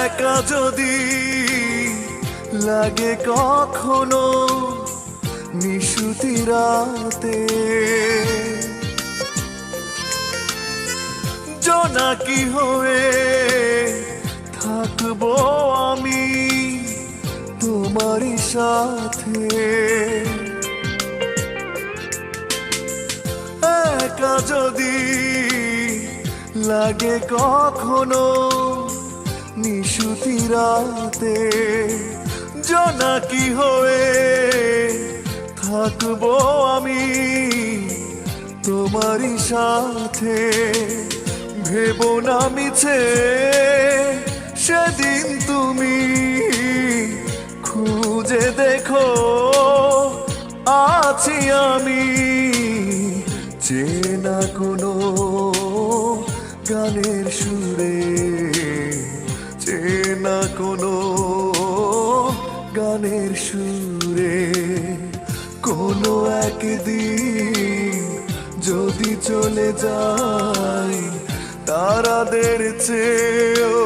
একা যদি লাগে কখনো নিশুতি রাতে, জোনাকি হয়ে থাকবো আমি তোমারই সাথে। একা যদি লাগে কখনো নিশুতি রাতে, জোনাকি হয়ে থাকবো আমি তোমারই সাথে। ভেবো না মিছে সেদিন তুমি, খুঁজে দেখো আছি আমি চেনা কোনো গানের সুরে, চেনা কোনো গানের সুরে। কোনো একদিন যদি চলে যাই তারাদের চেয়েও